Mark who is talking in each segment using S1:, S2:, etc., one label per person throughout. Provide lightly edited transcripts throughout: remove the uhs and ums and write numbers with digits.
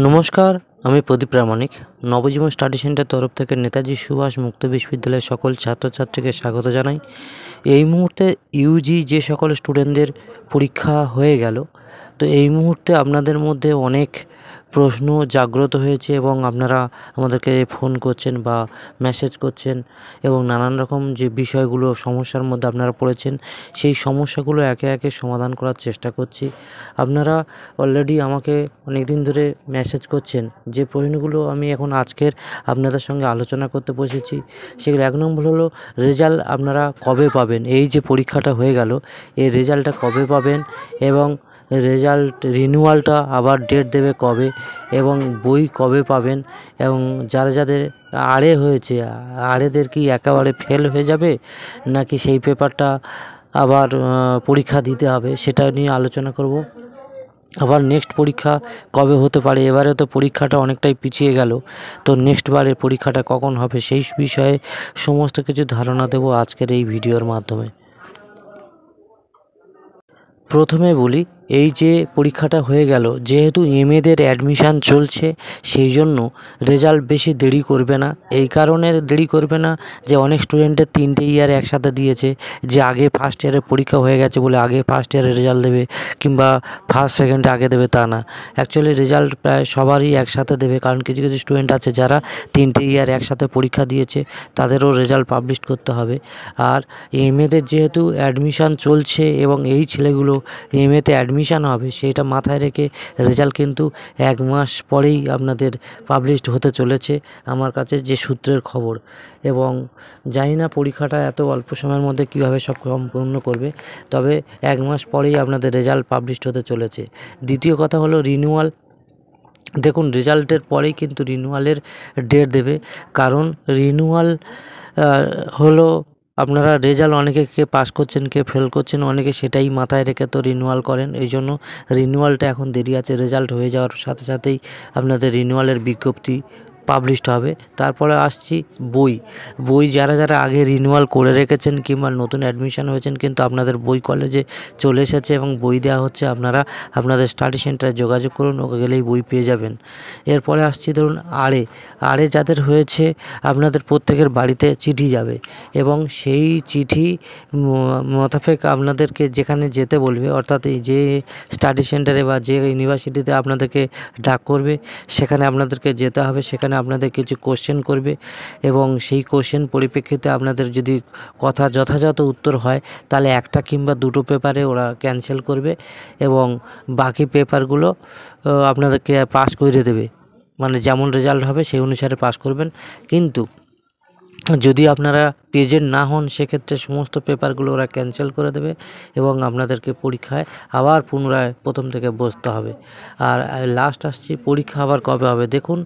S1: নমস্কার, আমি প্রদীপ প্রামাণিক। নবজীবন study centre তরফ থেকে নেতাজি সুভাষ মুক্ত বিশ্ববিদ্যালয়ের সকল ছাত্রছাত্রীকে স্বাগত জানাই। এই মুহূর্তে ইউজি যে সকল স্টুডেন্টদের পরীক্ষা হয়ে গেল, তো এই মুহূর্তে আপনাদের মধ্যে অনেক প্রশ্ন জাগ্রত হয়েছে এবং আপনারা আমাদেরকে ফোন করছেন বা মেসেজ করছেন এবং নানান রকম যে বিষয়গুলো সমস্যার মধ্যে আপনারা পড়েছেন, সেই সমস্যাগুলো একে একে সমাধান করার চেষ্টা করছি। আপনারা অলরেডি আমাকে অনেক দিন ধরে মেসেজ করছেন, যে প্রশ্নগুলো আমি এখন আজকের আপনাদের সঙ্গে আলোচনা করতে বসেছি সেগুলো 1 নম্বর হলো রেজাল্ট আপনারা কবে পাবেন। এই যে পরীক্ষাটা হয়ে গেল, এই রেজাল্টটা কবে পাবেন এবং রেজাল্ট রিনিউয়ালটা আবার ডেট দেবে কবে এবং বই কবে পাবেন, এবং যাদের আড়ে হয়েছে আড়েদের কি একেবারে ফেল হয়ে যাবে নাকি সেই পেপারটা আবার পরীক্ষা দিতে হবে, সেটা নিয়ে আলোচনা করব। আবার নেক্সট পরীক্ষা কবে হতে পারে, এবারে তো পরীক্ষাটা অনেকটাই পিছিয়ে গেল, তো নেক্সট বারের পরীক্ষাটা কখন হবে সেই বিষয়ে সমস্ত কিছু ধারণা দেব আজকের এই ভিডিওর মাধ্যমে। প্রথমে বলি, এই যে পরীক্ষাটা হয়ে গেল, যেহেতু এমএদের অ্যাডমিশান চলছে সেই জন্য রেজাল্ট বেশি দেরি করবে না। এই কারণে দেরি করবে না যে অনেক স্টুডেন্টের 3টে ইয়ার একসাথে দিয়েছে, যে আগে ফার্স্ট ইয়ারের পরীক্ষা হয়ে গেছে বলে আগে ফার্স্ট ইয়ারের রেজাল্ট দেবে কিংবা ফার্স্ট সেকেন্ডে আগে দেবে, তা না। অ্যাকচুয়ালি রেজাল্ট প্রায় সবারই একসাথে দেবে, কারণ কিছু কিছু স্টুডেন্ট আছে যারা 3টে ইয়ার একসাথে পরীক্ষা দিয়েছে, তাদেরও রেজাল্ট পাবলিশ করতে হবে। আর এমএদের যেহেতু অ্যাডমিশান চলছে এবং এই ছেলেগুলো এমএতে অ্যাডমিশান হবে, সেটা মাথায় রেখে রেজাল্ট কিন্তু 1 মাস পরেই আপনাদের পাবলিশড হতে চলেছে, আমার কাছে যে সূত্রের খবর। এবং জানি না পরীক্ষাটা এত অল্প সময়ের মধ্যে কীভাবে সব সম্পূর্ণ করবে, তবে 1 মাস পরেই আপনাদের রেজাল্ট পাবলিশড হতে চলেছে। দ্বিতীয় কথা হলো রিনিউয়াল। দেখুন, রেজাল্টের পরেই কিন্তু রিনিউয়ালের ডেট দেবে, কারণ রিনিউয়াল হলো আপনারা রেজাল্ট অনেকে কে পাস করছেন কে ফেল করছেন, অনেকে সেটাই মাথায় রেখে তো রিনিউয়াল করেন। এই জন্য রিনিউয়ালটা এখন দেরি আছে, রেজাল্ট হয়ে যাওয়ার সাথে সাথেই আপনাদের রিনিউয়ালের বিজ্ঞপ্তি পাবলিশড হবে। তারপরে আসছি বই যারা আগে রিনিউয়াল করে রেখেছেন কিংবা নতুন অ্যাডমিশান হয়েছেন কিন্তু আপনাদের বই কলেজে চলে এসেছে এবং বই দেওয়া হচ্ছে, আপনারা আপনাদের স্টাডি সেন্টারে যোগাযোগ করুন, ওকে গেলেই বই পেয়ে যাবেন। এরপরে আসছি ধরুন আড়ে যাদের হয়েছে, আপনাদের প্রত্যেকের বাড়িতে চিঠি যাবে এবং সেই চিঠি মোতাবেক আপনাদেরকে যেখানে যেতে বলবে, অর্থাৎ এই যে স্টাডি সেন্টারে বা যে ইউনিভার্সিটিতে আপনাদেরকে ডাক করবে সেখানে আপনাদেরকে যেতে হবে। সেখানে আপনাদের কিছু কোশ্চেন করবে এবং সেই কোশ্চেন পরিপ্রেক্ষিতে আপনাদের যদি কথা যথাযথ উত্তর হয় তাহলে 1টা কিংবা 2টো পেপারে ওরা ক্যান্সেল করবে এবং বাকি পেপারগুলো আপনাদেরকে পাস করে দেবে। মানে যেমন রেজাল্ট হবে সেই অনুসারে পাস করবেন। কিন্তু যদি আপনারা প্রেজেন্ট না হন সেক্ষেত্রে সমস্ত পেপারগুলো ওরা ক্যান্সেল করে দেবে এবং আপনাদেরকে পরীক্ষায় আবার পুনরায় প্রথম থেকে বসতে হবে। আর লাস্ট আসছি, পরীক্ষা আবার কবে হবে। দেখুন,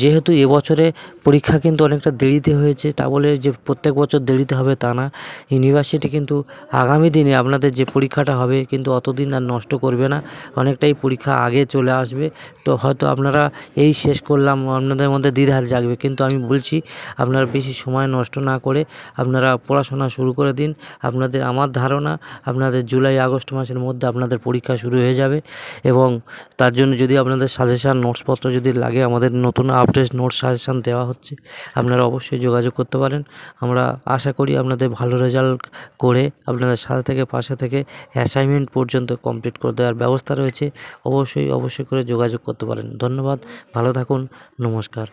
S1: যেহেতু এবছরে পরীক্ষা কিন্তু অনেকটা দেরিতে হয়েছে, তা বলে যে প্রত্যেক বছর দেরিতে হবে তা না। ইউনিভার্সিটি কিন্তু আগামী দিনে আপনাদের যে পরীক্ষাটা হবে কিন্তু অতদিন আর নষ্ট করবে না, অনেকটাই পরীক্ষা আগে চলে আসবে। তো হয়তো আপনারা এই শেষ করলাম, আপনাদের মধ্যে দ্বিধা জাগবে, কিন্তু আমি বলছি আপনারা বেশি সময় নষ্ট না করে আপনারা পড়াশোনা শুরু করে দিন। আমার ধারণা আপনাদের জুলাই আগস্ট মাসের মধ্যে আপনাদের পরীক্ষা শুরু হয়ে যাবে এবং তার জন্য যদি আপনাদের সাজেশান নোটসপত্র যদি লাগে, আমাদের নতুন আপডেট নোটস সাজেশান দেওয়া হচ্ছে, আপনারা অবশ্যই যোগাযোগ করতে পারেন। আমরা আশা করি আপনাদের ভালো রেজাল্ট করে আপনাদের সাথে থেকে পাশে থেকে অ্যাসাইনমেন্ট পর্যন্ত কমপ্লিট করে দেওয়ার ব্যবস্থা রয়েছে। অবশ্যই করে যোগাযোগ করতে পারেন। ধন্যবাদ, ভালো থাকুন, নমস্কার।